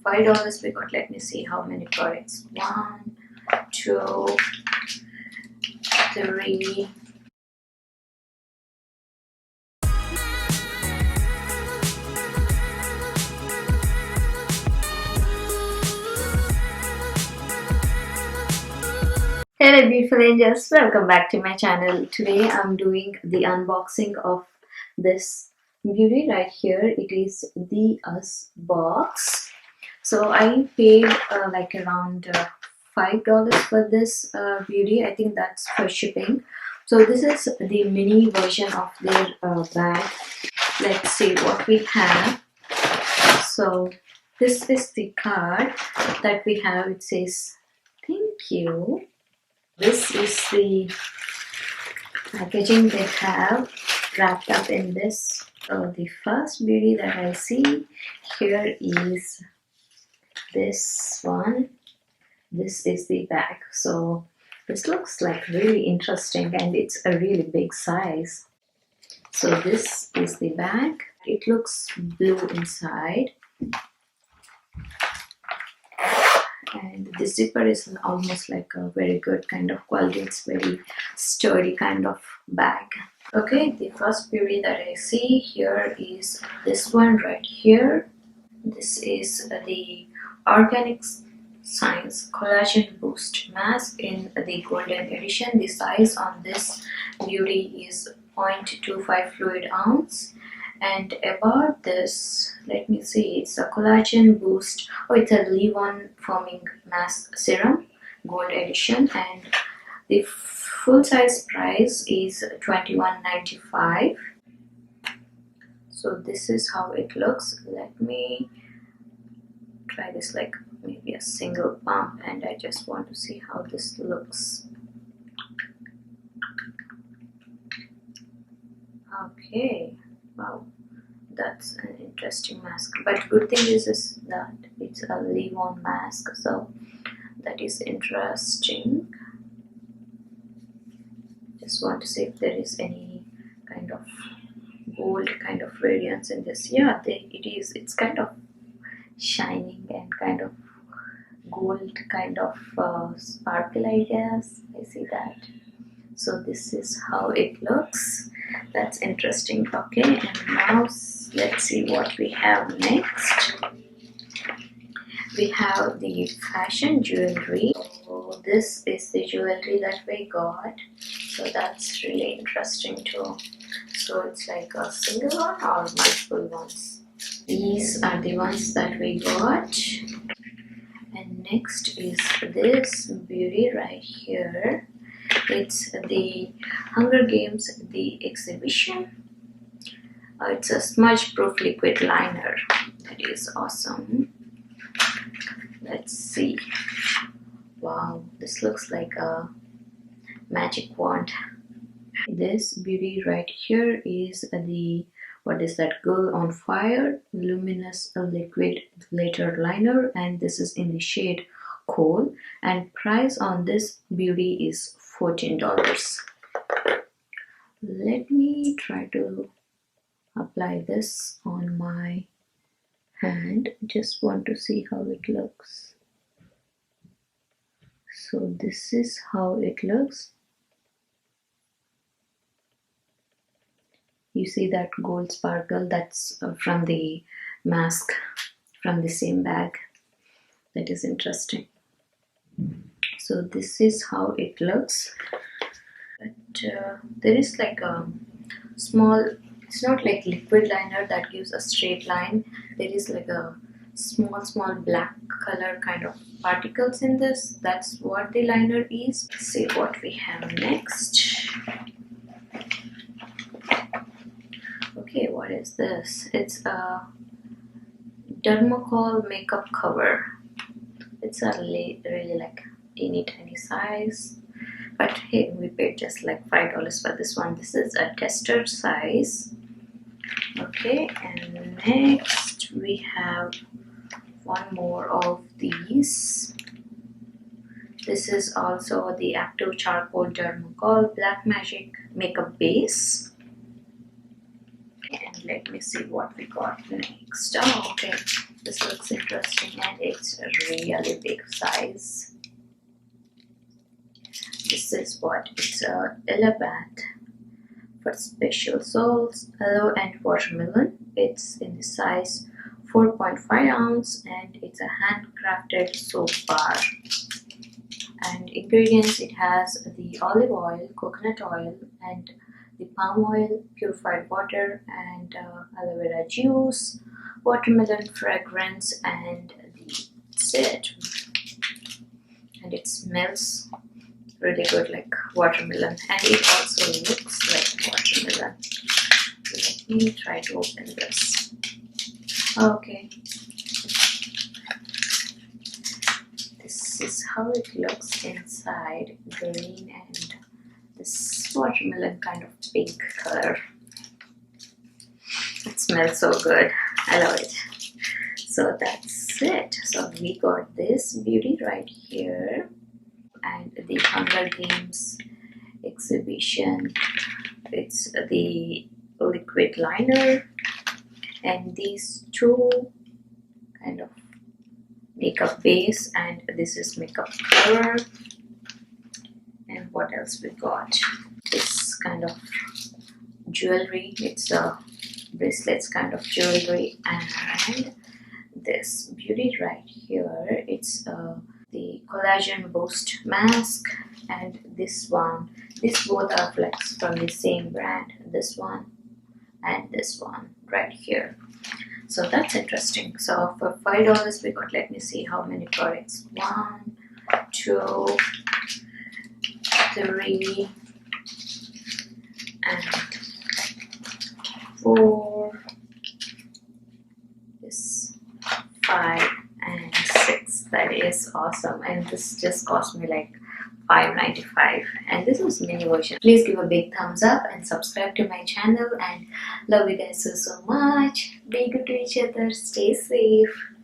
$5 we got, let me see how many products. 1, 2, 3. Hello beautiful angels, welcome back to my channel. Today I'm doing the unboxing of this beauty right here. It is TheUS box. So I paid like around $5 for this beauty. I think that's for shipping. So this is the mini version of their bag. Let's see what we have. So this is the card that we have. It says thank you. This is the packaging they have wrapped up in this. The first beauty that I see here is this one. This is the bag. So this looks like really interesting and it's a really big size. So this is the bag. It looks blue inside. And the zipper is almost like a very good kind of quality. It's very sturdy kind of bag. Okay, the first beauty that I see here is this one right here. This is the Organic Science Collagen Boost Mask in the golden edition. The size on this beauty is 0.25 fluid ounce. And about this, let me see, it's a collagen boost. Oh, it's a leave-on foaming mask serum, gold edition, and the full size price is $21.95. So this is how it looks. Let me try this like maybe a single pump, and I just want to see how this looks. Okay. Wow, that's an interesting mask. But good thing is that it's a leave-on mask, so that is interesting. Just want to see if there is any kind of gold kind of radiance in this. Yeah, it is. It's kind of shining and kind of gold kind of sparkle, I guess. I see that. So this is how it looks. That's interesting. Okay, and now let's see what we have next. We have the fashion jewelry. So this is the jewelry that we got. So that's really interesting too. So it's like a single one or multiple ones. These are the ones that we got. And next is this beauty right here. It's the Hunger Games, the exhibition. It's a smudge proof liquid liner. That is awesome. Let's see. Wow, this looks like a magic wand. This beauty right here is the, what is that, Girl on Fire luminous liquid glitter liner, and this is in the shade Coal, and price on this beauty is $14. Let me try to apply this on my hand. Just want to see how it looks. So this is how it looks. You see that gold sparkle? That's from the mask from the same bag. That is interesting. So this is how it looks. But there is like a small, it's not like liquid liner that gives a straight line. There is like a small black color kind of particles in this. That's what the liner is. Let's see what we have next. Okay, what is this? It's a Dermacol makeup cover. It's a really like teeny tiny size, but hey, we paid just like $5 for this one. This is a tester size. Okay, and next we have one more of these. This is also the Active Charcoal Dermacol Black Magic Makeup Base. And let me see what we got next. Oh, okay. This looks interesting and it's a really big size. This is what it's a Elabat for special souls, aloe and watermelon. It's in the size 4.5 ounce and it's a handcrafted soap bar. And ingredients, it has the olive oil, coconut oil, and the palm oil, purified water, and aloe vera juice, watermelon fragrance, and that's it. And it smells really good like watermelon, and it also looks like watermelon. Let me try to open this. Okay, this is how it looks inside, green and this watermelon kind of pink color. It smells so good. I love it. So that's it. So we got this beauty right here, and the Hunger Games exhibition. It's the liquid liner, and these two kind of makeup base, and this is makeup cover. And what else we got? This kind of jewelry. It's a bracelets kind of jewelry, and this beauty right here. It's the Collagen Boost mask, and this one. These both are flex from the same brand. This one and this one right here. So that's interesting. So for $5 we got, let me see how many products. 1, 2, 3, and 4. This 5 and 6. That is awesome. And this just cost me like $5.95, and this was mini version. Please give a big thumbs up and subscribe to my channel, and love you guys so much. Be good to each other, stay safe.